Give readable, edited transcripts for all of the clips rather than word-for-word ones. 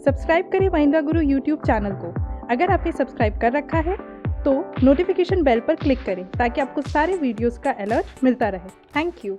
Subscribe करें महिंद्रा गुरु YouTube channel को। अगर आपने सब्सक्राइब कर रखा है तो नोटिफिकेशन बेल पर क्लिक करें ताकि आपको सारे वीडियोस का अलर्ट मिलता रहे। Thank you.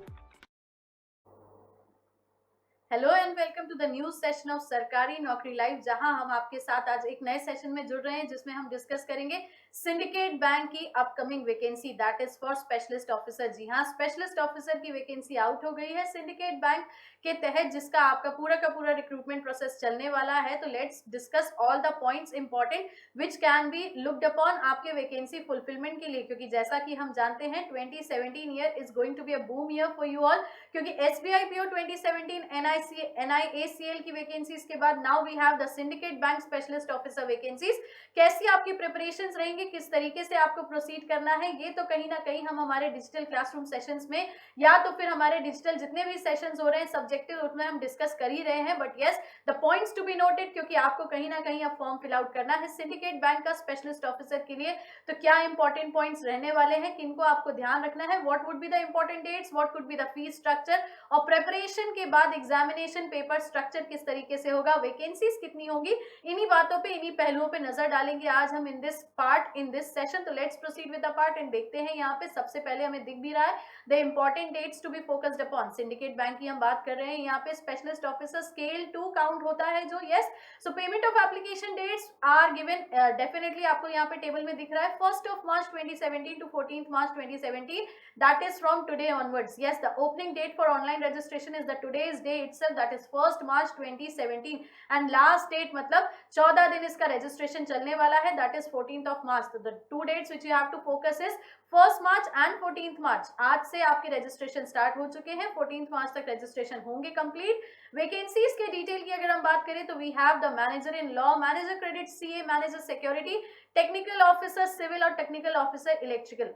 Hello and welcome to the new session of सरकारी नौकरी लाइव, जहां हम आपके साथ आज एक नए सेशन में जुड़ रहे हैं जिसमें हम डिस्कस करेंगे सिंडिकेट बैंक की upcoming vacancy, that is for specialist officer. जी हाँ, स्पेशलिस्ट ऑफिसर की वैकेंसी आउट हो गई है सिंडिकेट बैंक के तहत, जिसका आपका पूरा का पूरा रिक्रूटमेंट प्रोसेस चलने वाला है। तो let's discuss all the points important which can be looked upon आपके वैकेंसी फुलफिलमेंट के लिए, क्योंकि जैसा कि हम जानते हैं 2017 year is going to be a boom year for you all, क्योंकि SBI PO 2017 NIACL की वैकेंसीज के बाद now we have the Syndicate Bank specialist officer vacancies. कैसी आपकी प्रिपरेशंस रहेंगी, किस तरीके से आपको प्रोसीड करना है, ये तो कहीं ना कहीं हम हमारे डिजिटल क्लासरूम सेशंस में या तो फिर हमारे डिजिटल जितने भी सेशंस हो रहे हैं सब्जेक्टिव उसमें हम डिस्कस कर ही रहे हैं। But yes, the points to be noted, क्योंकि आपको कहीं ना कहीं अब फॉर्म फिल आउट करना है सिंडिकेट बैंक का स्पेशलिस्ट ऑफिसर के लिए। तो क्या इंपॉर्टेंट पॉइंट्स रहने वाले हैं, किनको आपको ध्यान रखना है, what would be the important dates, what could be the fees structure, और प्रेपरेशन के बाद एग्जामिनेशन पेपर स्ट्रक्चर किस तरीके से होगा, वैकेंसीज कितनी होगी, इन्हीं बातों पे इन्हीं पहलुओं पे नजर डालेंगे आज हम in this part in this session. तो let's proceed with the part and देखते हैं यहाँ पे सबसे पहले हमें दिख भी रहा है the important dates to be focused upon. Syndicate Bank की हम बात कर रहे हैं, यहाँ पे स्पेशलिस्ट ऑफिसर स्केल 2 काउंट होता है जो yes. So payment of application dates are given, definitely आपको यहाँ पे टेबल में दिख रहा है 1 March 2017 to 14 March 2017, that is from today onwards. Yes, the opening date for online registration is the today's day itself, that is 1st March 2017, and last date मतलब 14 दिन इसका registration चलने वाला है, that is 14th of March. So the two dates which you have to focus is 1st March and 14th March. आज से आपके registration start हो चुके हैं, 14th March तक registration होंगे complete। वैकेंसीज के डिटेल की अगर हम बात करें तो we have the manager in law, manager credit CA, manager security, technical officer civil और टेक्निकल ऑफिसर इलेक्ट्रिकल।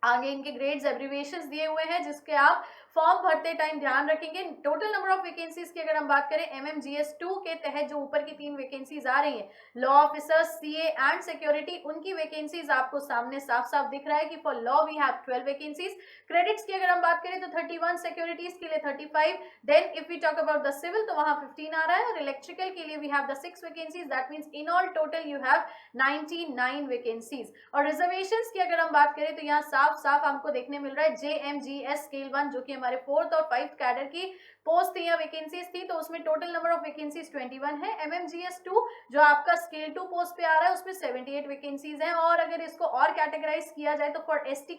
आगे इनके ग्रेड्स एब्रिविएशंस दिए हुए हैं जिसके आप फॉर्म भरते टाइम ध्यान रखेंगे। टोटल नंबर ऑफ वैकेंसीज की अगर हम बात करें MMGS 2 के तहत जो ऊपर की 3 वैकेंसीज आ रही हैं, law officer CA and security, उनकी वैकेंसीज आपको सामने साफ साफ दिख रहा है कि for law we have 12 vacancies. Credits की अगर हम बात करें तो 31, सिक्योरिटीज के लिए 35, then if we talk about the civil तो वहां 15 आ रहा है, और इलेक्ट्रिकल के लिए we have the 6 vacancies, that means in all total you have 99 vacancies. और रिजर्वेशंस की अगर हम बात करें तो यहाँ साफ साफ हमको देखने मिल रहा है JMGS स्केल 1 जो कि हमारे 4th और 5th कैडर की पोस्ट थी या वैकेंसीज थी, तो उसमें टोटल नंबर ऑफ वैकेंसीज 21 है। MMGS 2 जो आपका स्केल 2 पोस्ट पे आ रहा है उसमें 78 वैकेंसीज हैं। और अगर इसको और कैटेगराइज किया जाए तो for SC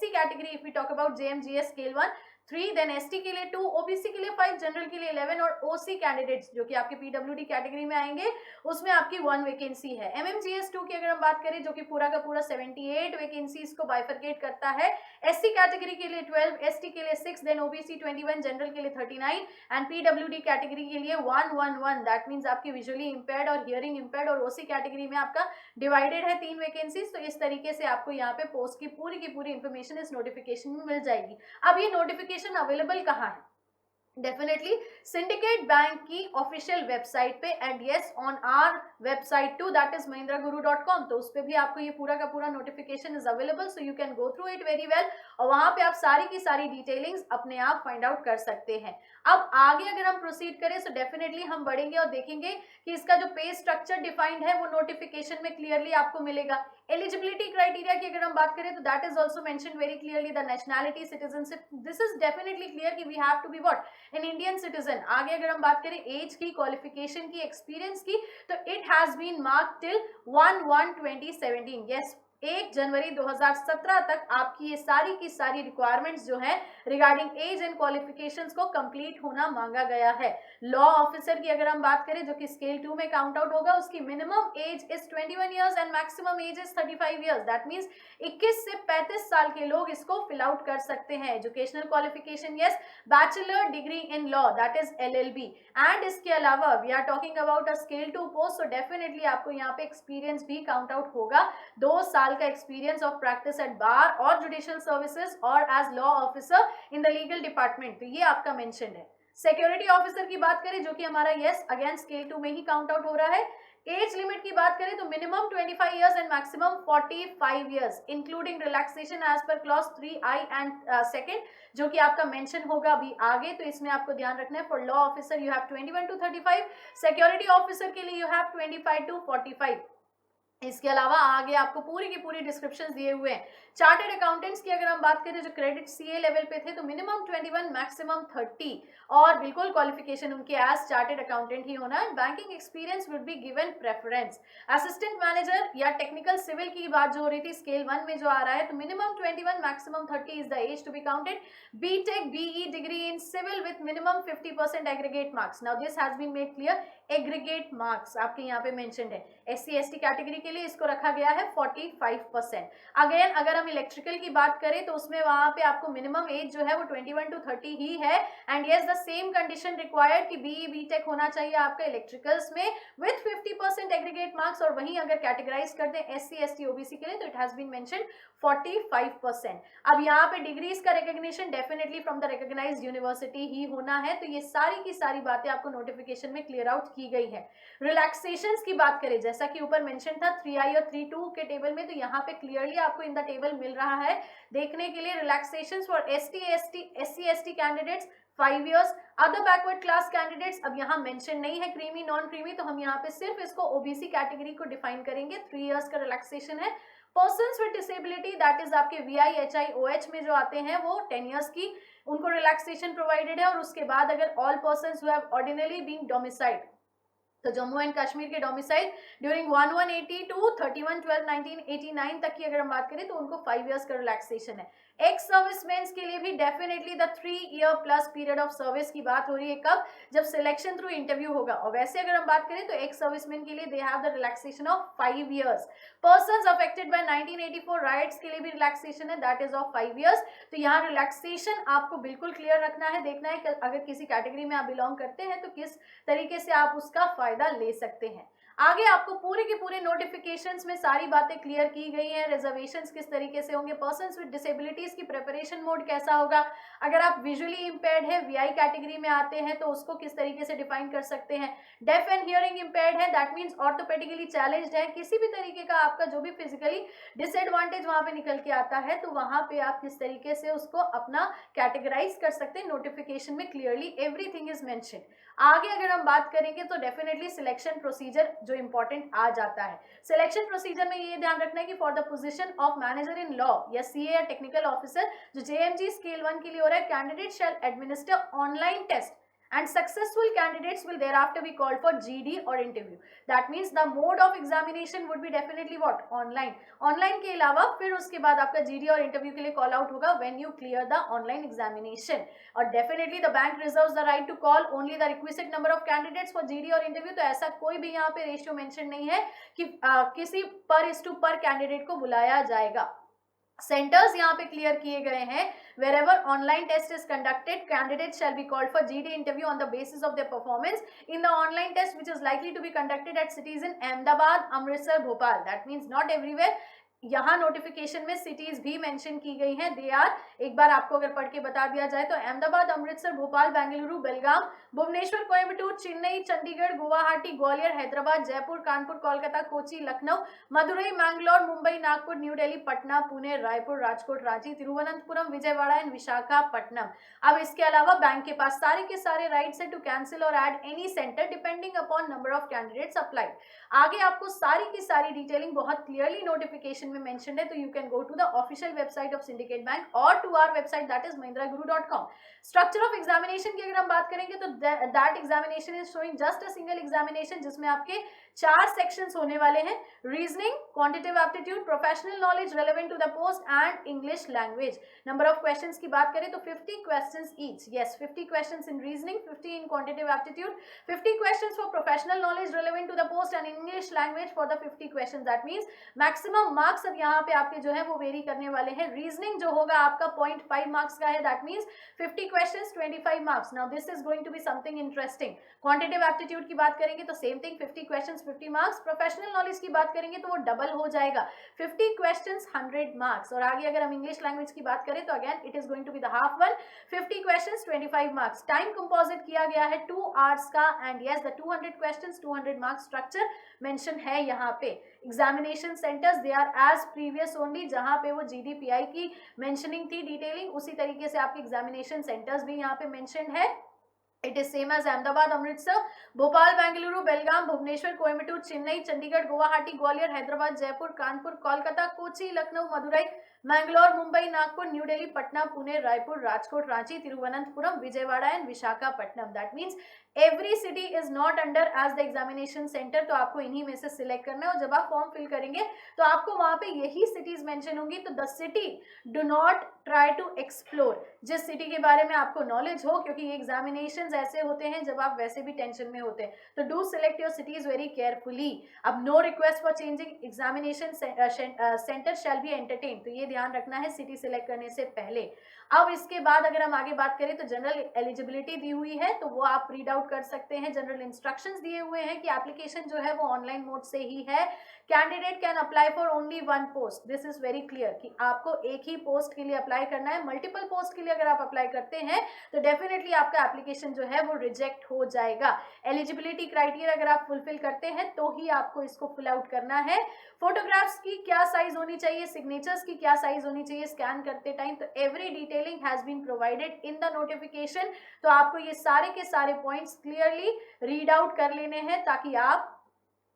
category if we talk about JMGS scale 1 3, then ST के लिए 2, OBC के लिए 5, जनरल के लिए 11 और OC कैंडिडेट्स जो कि आपके PWD कैटेगरी में आएंगे उसमें आपकी 1 वैकेंसी है। MMGS 2 की अगर हम बात करें जो कि पूरा का पूरा 78 वैकेंसीज को बाइफरकेट करता है, SC कैटेगरी के लिए 12, ST के लिए 6, देन OBC 21, जनरल के लिए 39 एंड PWD कैटेगरी के लिए 111, दैट मींस आपकी विजुअली इंपेयर्ड और हियरिंग इंपेयर्ड, और OC कैटेगरी में आपका डिवाइडेड है 3 वैकेंसीज। तो इस तरीके से आपको यहाँ पे पोस्ट की पूरी इंफॉर्मेशन इस नोटिफिकेशन में मिल जाएगी। अब ये नोटिफिकेशन अवेलेबल कहाँ है? डेफिनेटली सिंडिकेट बैंक की ऑफिशियल वेबसाइट पे, and yes on our website too, that is mahindraguru.com, तो उस पे भी आपको ये पूरा का पूरा notification is available, so you can go through it very well, और वहां पे आप सारी की सारी डिटेलिंग्स अपने आप फाइंड आउट कर सकते हैं। अब आगे अगर हम प्रोसीड करें तो डेफिनेटली हम बढ़ेंगे और देखेंगे कि इसका जो पे स्ट्रक्चर डिफाइंड है वो नोटिफिकेशन में क्लियरली आपको मिलेगा। एलिजिबिलिटी क्राइटेरिया की अगर हम बात करें तो that is also mention very clearly, the nationality, citizenship, this is definitely clear कि we have to be what, an Indian citizen. आगे अगर हम बात करें एज की, क्वालिफिकेशन की, एक्सपीरियंस की, तो it has been marked till 1/1/2017, yes 1 जनवरी 2017 तक आपकी ये सारी की सारी रिक्वायरमेंट्स जो है रिगार्डिंग एज एंड क्वालिफिकेशंस को कंप्लीट होना मांगा गया है। लॉ ऑफिसर की अगर हम बात करें जो कि स्केल 2 में काउंट आउट होगा, उसकी minimum age is 21 years and maximum age is 35 years, that means 21 से 35 साल के लोग इसको फिल आउट कर सकते हैं। Educational qualification yes bachelor degree in law, that is LLB, and इसके अलावा we are talking about a scale 2 post, so definitely आपको यहाँ पे एक्सपीरियंस भी काउंट आउट होगा, 2 साल का experience of practice at bar और जुडिशियल सर्विसेज और as law officer in the legal department, तो ये आपका मेंशन है। सिक्योरिटी ऑफिसर की बात करें जो कि हमारा यस अगेन स्केल 2 में ही काउंट आउट हो रहा है, एज लिमिट की बात करें तो minimum 25 years and maximum 45 years including relaxation as per clause 3I and second, जो कि आपका मेंशन होगा अभी आगे, तो इसमें आपको ध्यान रखना है। For law officer you have 21 to 35, security officer के लिए यू हैव 25 to 45। इसके अलावा आगे आपको पूरी की पूरी डिस्क्रिप्शन दिए हुए हैं। चार्टर्ड अकाउंटेंट्स की अगर हम बात करें जो क्रेडिट सीए लेवल पे थे तो मिनिमम 21 मैक्सिमम 30, और बिल्कुल क्वालिफिकेशन उनके एज चार्टर्ड अकाउंटेंट ही होना है। Banking experience would be given preference. Assistant manager या टेक्निकल सिविल की बात जो हो रही थी स्केल 1 में जो आ रहा है, तो minimum 21 maximum 30 is the age to be counted. BTech BE degree in civil with minimum 50% aggregate marks. Now this has been made clear, aggregate marks आपके यहाँ पे मेंशन्ड है। एससी एसटी कैटेगरी के लिए इसको रखा गया है 45%। अगेन अगर हम इलेक्ट्रिकल की बात करें तो उसमें वहां पे आपको मिनिमम एज जो है वो 21 to 30 ही है। And yes the same condition required कि बीई बीटेक होना चाहिए आपका इलेक्ट्रिकल्स में विथ 50% एग्रीगेट मार्क्स। और वहीं अगर कैटेगराइज करते हैं एससी एसटी ओबीसी के लिए तो इट हैज बीन मेंशन्ड 45%। अब यहाँ पे डिग्रीज का recognition definitely from the recognized university ही होना है। तो ये सारी की सारी बातें आपको नोटिफिकेशन में क्लियर आउट की गई है। रिलैक्सेशंस की बात करें जैसा कि ऊपर मेंशन था 3I और 3.2 के टेबल में, तो यहाँ पे क्लियरली आपको इन द टेबल मिल रहा है देखने के लिए। Relaxations for SC ST candidates 5 years, other backward class candidates अब यहाँ मेंशन नहीं है क्रीमी नॉन क्रीमी, तो हम यहाँ पे सिर्फ इसको ओबीसी कैटेगरी को डिफाइन करेंगे। 3 इयर्स का रिलैक्सेशन है। Persons with disability that is आपके VIHI-OH में जो आते हैं वो 10 इयर्स की उनको रिलैक्सेशन प्रोवाइडेड है। और उसके बाद अगर all persons who have ordinary being domiciled, तो जम्मू एंड कश्मीर के डोमिसाइल ड्यूरिंग 1180 टू 31/12/1989 तक की अगर हम बात करें तो उनको 5 इयर्स का रिलैक्सेशन है। एक्स सर्विसमैन के लिए भी definitely the 3 year plus period of service की बात हो रही है कब, जब सिलेक्शन थ्रू इंटरव्यू होगा। और वैसे अगर हम बात करें तो एक्स सर्विसमैन के लिए they have the relaxation of 5 years. Persons affected by 1984 rights के लिए भी रिलैक्सेशन है दैट इज ऑफ 5 इयर्स। तो यहाँ रिलैक्सेशन आपको बिल्कुल क्लियर रखना है, देखना है कि अगर किसी कैटेगरी में आप बिलोंग करते हैं तो किस तरीके से आप उसका फायदा ले सकते हैं। आगे आपको पूरे के पूरे नोटिफिकेशंस में सारी बातें क्लियर की गई हैं। रिजर्वेशंस किस तरीके से होंगे, पर्सन्स विद डिसेबिलिटीज की प्रिपरेशन मोड कैसा होगा, अगर आप विजुअली इंपेयर्ड है VI कैटेगरी में आते हैं तो उसको किस तरीके से डिफाइन कर सकते हैं। डेफ एंड हियरिंग इंपेयर्ड है दैट मींस ऑर्थोपेडिकली चैलेंज्ड है, किसी भी तरीके का आपका जो भी फिजिकली डिसएडवांटेज वहां पे निकल के आता है तो वहां पे आप किस तरीके से उसको अपना कैटेगराइज कर सकते हैं। नोटिफिकेशन में क्लियरली एवरीथिंग इज मेंशन। आगे अगर हम बात करेंगे तो डेफिनेटली सिलेक्शन प्रोसीजर जो इंपॉर्टेंट आ जाता है। सिलेक्शन प्रोसीजर में ये ध्यान रखना है कि for the position of manager in law या सीए या टेक्निकल ऑफिसर जो JMG स्केल 1 के लिए हो रहा है, candidate shall administer online test and successful candidates will thereafter be called for GD or interview. That means the mode of examination would be definitely what? Online. Online के अलावा फिर उसके बाद आपका GD और interview के लिए call out होगा when you clear the online examination. और definitely the bank reserves the right to call only the requisite number of candidates for GD और interview. तो ऐसा कोई भी यहाँ पे रेशियो मेंशन नहीं है कि किसी पर कैंडिडेट को बुलाया जाएगा। सेंटर्स यहाँ पे क्लियर किए गए हैं। wherever online test is conducted, candidates shall be called for GD interview on the basis of their performance in the online test which is likely to be conducted at cities in Ahmedabad, Amritsar, Bhopal. That means not everywhere. यहाँ notification में cities भी mention की गई हैं। They are, एक बार आपको अगर पढ़ के बता दिया जाए तो अहमदाबाद, अमृतसर, भोपाल, बेंगलुरु, बेलगाम, भुवनेश्वर, कोयम्बटूर, चेन्नई, चंडीगढ़, गुवाहाटी, ग्वालियर, हैदराबाद, जयपुर, कानपुर, कोलकाता, कोची, लखनऊ, मदुरई, मैंगलोर, मुंबई, नागपुर, न्यू दिल्ली, पटना, पुणे, रायपुर, राजकोट, रांची, तिरुवनंतपुरम, विजयवाड़ा एंड विशाखापट्टनम। अब इसके अलावा बैंक के पास सारे के सारे राइट्स है टू कैंसिल और add any centre depending upon number of candidates applied. आगे आपको सारी की सारी डिटेलिंग बहुत क्लियरली नोटिफिकेशन में मेंशन्ड है, तो you can go to the official website of Syndicate Bank और to our website that is mahindraguru.com। Structure of examination की अगर हम बात करेंगे तो that examination is showing just a single examination जिसमें आपके 4 सेक्शंस होने वाले हैं। Reasoning, quantitative aptitude, professional knowledge relevant to the post and English language. Number of questions की बात करें तो 50 questions each. Yes, 50 questions in reasoning, 50 in quantitative aptitude, 50 questions for professional knowledge relevant to the post and English language for the 50 questions. That means maximum marks अब यहाँ पे आपके जो है वो वेरी करने वाले हैं। रीजनिंग जो होगा आपका 0.5 मार्क्स का है, that means 50 questions 25 marks. Now this is going to be something interesting. Quantitative aptitude की बात करेंगे तो same thing, 50 questions 50 marks. Professional knowledge की बात करेंगे तो वो डबल हो जाएगा, 50 क्वेश्चंस 100 मार्क्स। और आगे अगर हम इंग्लिश लैंग्वेज की बात करें तो again it is going to be the half one, 50 questions 25 marks. Time composite किया गया है 2 आवर्स का, and yes the 200 questions 200 marks structure mention है यहाँ पे। Examination centres they are as previous only, जहां पे वो जीडीपीआई की मेंशनिंग थी डिटेलिंग, उसी तरीके से आपके एग्जामिनेशन सेंटर्स भी यहाँ पे मेंशन है। It is same as Ahmedabad, Amritsar, Bhopal, Bengaluru, Belgaum, Bhubaneswar, Coimbatore, Chennai, Chandigarh, Guwahati, Gwalior, Hyderabad, Jaipur, Kanpur, Kolkata, Kochi, Lucknow, Madurai, Mangalore, Mumbai, Nagpur, New Delhi, Patna, Pune, Raipur, Rajkot, Ranchi, Thiruvananthapuram, Vijayawada and Visakhapatnam. That means every city is not under as the examination centre, तो आपको इन्हीं में से सिलेक्ट करना है। और जब आप फॉर्म फिल करेंगे तो आपको वहां पे यही सिटीज मेंशन होंगी, तो the city do not try to explore, जिस सिटी के बारे में आपको नॉलेज हो, क्योंकि ये एग्जामिनेशंस ऐसे होते हैं जब आप वैसे भी टेंशन में होते हैं, तो do select your cities very carefully. अब no request for changing examination centre shall be entertain, तो ये ध्यान रखना है सिटी सिलेक्ट करने से पहले। अब इसके बाद अगर हम आगे बात करें तो जनरल एलिजिबिलिटी दी हुई है, तो वो आप रीड आउट कर सकते हैं। जनरल इंस्ट्रक्शंस दिए हुए हैं कि एप्लीकेशन जो है वो ऑनलाइन मोड से ही है। Candidate can apply for only one post, this is very clear कि आपको एक ही पोस्ट के लिए अप्लाई करना है। मल्टीपल पोस्ट के लिए अगर आप अप्लाई करते हैं तो डेफिनेटली आपका एप्लीकेशन जो है वो रिजेक्ट हो जाएगा। एलिजिबिलिटी क्राइटेरिया अगर आप फुलफिल करते हैं तो ही आपको इसको फिल आउट करना है। फोटोग्राफ्स की क्या साइज होनी चाहिए, सिग्नेचर्स की क्या साइज होनी चाहिए स्कैन करते टाइम, तो every detailing has been provided in the notification. तो आपको ये सारे के सारे पॉइंट्स क्लियरली रीड आउट कर लेने हैं ताकि आप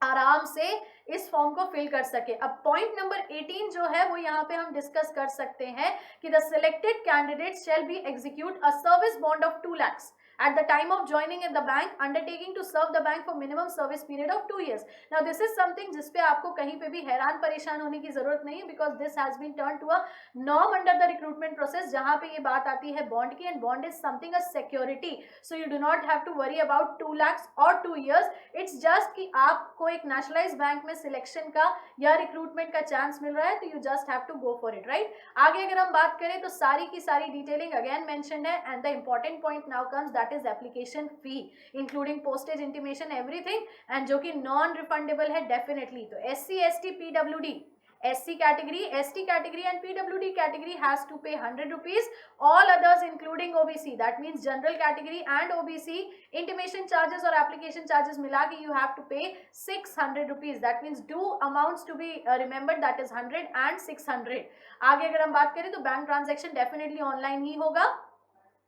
आराम से इस फॉर्म को फिल कर सके। अब पॉइंट नंबर 18 जो है वो यहाँ पे हम डिस्कस कर सकते हैं कि the selected candidate shall be execute a service bond of 2 lakhs at the time of joining in the bank, undertaking to serve the bank for minimum service period of 2 years. Now this is something जिस पे आपको कहीं पे भी हैरान परेशान होने की जरूरत नहीं है, because this has been turned to a norm under the recruitment process, जहाँ पे ये बात आती है बॉन्ड की, and bond is something a security, so you do not have to worry about 2 lakhs or 2 years. It's just कि आपको एक नेशनलाइज बैंक में सिलेक्शन का या रिक्रूटमेंट का चांस मिल रहा है, तो you just have to go for it, right? आगे अगर हम बात करें तो सारी की सारी डिटेलिंग अगेन मेंशन्ड है, and the important point now comes, that is application fee including postage, intimation, everything, and जो कि non refundable है definitely। तो SC, ST, PWD, SC category, ST category and PWD category has to pay 100 rupees. All others including OBC, that means general category and OBC, intimation charges और application charges मिला के you have to pay 600 rupees. That means two amounts to be remembered, that is 100 and 600. आगे अगर हम बात करें तो bank transaction definitely online ही होगा।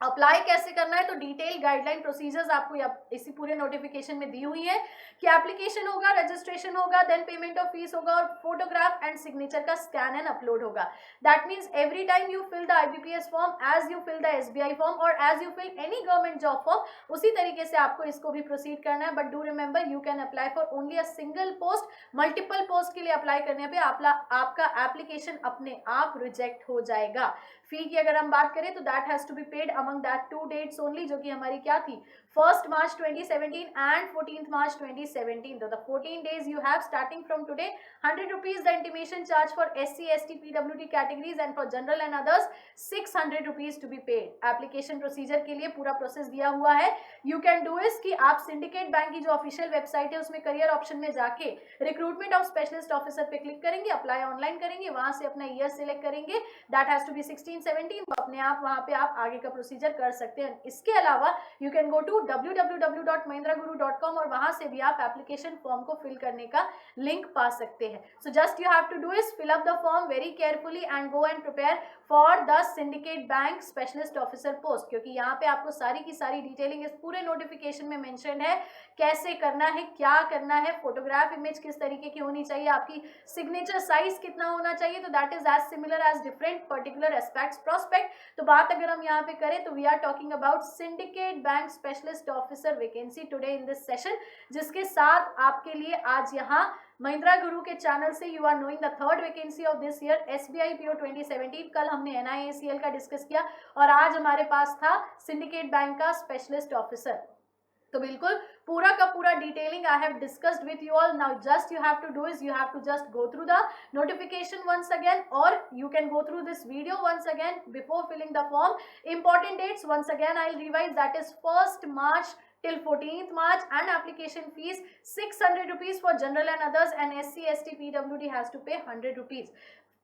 अप्लाई कैसे करना है तो डिटेल गाइडलाइन प्रोसीजर्स आपको इसी पूरे नोटिफिकेशन में दी हुई है कि एप्लीकेशन होगा, रजिस्ट्रेशन होगा, देन पेमेंट ऑफ फीस होगा और फोटोग्राफ एंड सिग्नेचर का स्कैन एंड अपलोड होगा। That means every time you fill the IBPS form, as you fill the SBI form और as you fill any government job form, उसी तरीके से आपको इसको भी प्रोसीड करना है। But do remember you can apply for only a single post, multiple post के लिए अप्लाई करने पे आपका एप्लीकेशन अपने आप रिजेक्ट हो जाएगा। फी की अगर हम बात करें तो that has to be paid among that 2 dates only, जो कि हमारी क्या थी 1st March 2017 and 14th March 2017. So the 14 days you have starting from today, 100 rupees the intimation charge for SC, ST, PWD categories and for general and others 600 rupees to be paid. Application procedure के लिए पूरा process दिया हुआ है। You can do is कि आप syndicate Bank की जो ऑफिशियल वेबसाइट है उसमें करियर ऑप्शन में जाके रिक्रूटमेंट ऑफ स्पेशलिस्ट ऑफिसर पे क्लिक करेंगे, अप्लाई ऑनलाइन करेंगे, वहां से अपना ईयर सिलेक्ट करेंगे, दैट हैज टू बी 16-17, तो अपने आप वहां पे आप आगे का प्रोसीजर कर सकते हैं। इसके अलावा you can go to www.mahindra.guru.com और वहां से भी आप एप्लीकेशन फॉर्म को फिल करने का लिंक पा सकते हैं। So just you have to do is fill up the form very carefully and go and prepare for the Syndicate Bank specialist officer post, क्योंकि यहाँ पे आपको सारी की सारी डिटेलिंग इस पूरे नोटिफिकेशन में मेंशन है, कैसे करना है, क्या करना है, फोटोग्राफ इमेज किस तरीके की होनी चाहिए, आपकी सिग्नेचर साइज कितना होना चाहिए, तो that is as similar as different particular aspects prospect. तो बात अगर हम यहाँ पे करें तो we are talking about Syndicate Bank specialist officer vacancy today in this session, जिसके साथ आपके लिए आज यहाँ महिंद्रा गुरु के चैनल से you are knowing the third vacancy of this year SBI PO 2017। कल हमने NIACL का डिस्कस किया और आज हमारे पास था सिंडिकेट बैंक का स्पेशलिस्ट ऑफिसर। तो बिल्कुल पूरा का पूरा detailing I have discussed with you all. Now just you have to do is you have to just go through the notification once again, or you can go through this video once again before filling the form. Important dates once again I'll revise, that is 1st March till 14th March, and application fees 600 rupees for general and others, and SC ST PWD has to pay 100 rupees.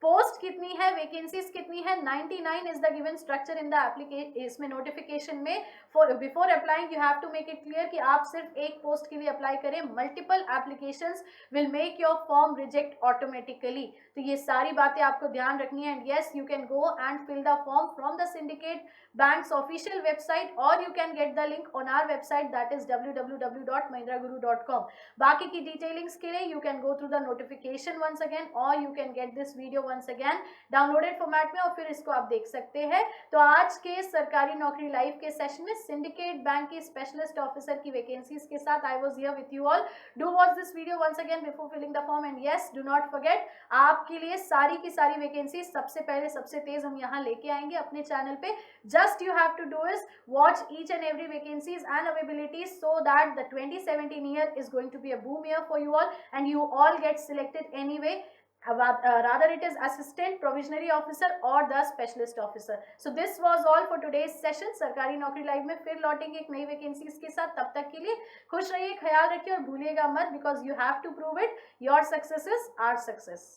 Post कितनी है, vacancies कितनी है, 99 is the given structure in the application, इसमें notification में. For before applying you have to make it clear कि आप सिर्फ एक पोस्ट के लिए अप्लाई करें. Multiple applications will make your form reject automatically. तो ये सारी बातें आपको ध्यान रखनी है. And yes, you can go and fill the form from the Syndicate Bank's official website, और you can get the link on our website, that is www.mahindraguru.com. बाकी की डिटेलिंग्स के लिए you can go through the notification once again, और you can get this video once again downloaded format में, और फिर इसको आप देख सकते हैं. तो आज के सरकारी नौकरी लाइव के सेशन में सिंडिकेट बैंक की स्पेशलिस्ट ऑफिसर की वैकेंसीज के साथ I was here with you all. Do watch this video once again before filling the form, and yes, do not forget, आपके लिए सारी की सारी वैकेंसी सबसे पहले सबसे तेज हम यहाँ लेके आएंगे अपने चैनल पे. Just you have to do is watch each and every vacancies and availabilities, so that the 2017 year is going to be a boom year for you all, and you all get selected anyway. Rather it is assistant, provisionary officer or the specialist officer. So this was all for today's session. सरकारी नौकरी live में फिर लौटेंगे एक नई vacancies के साथ. तब तक के लिए खुश रहिए, ख्याल रखिए और भूलिएगा मत, because you have to prove it, your success is our success.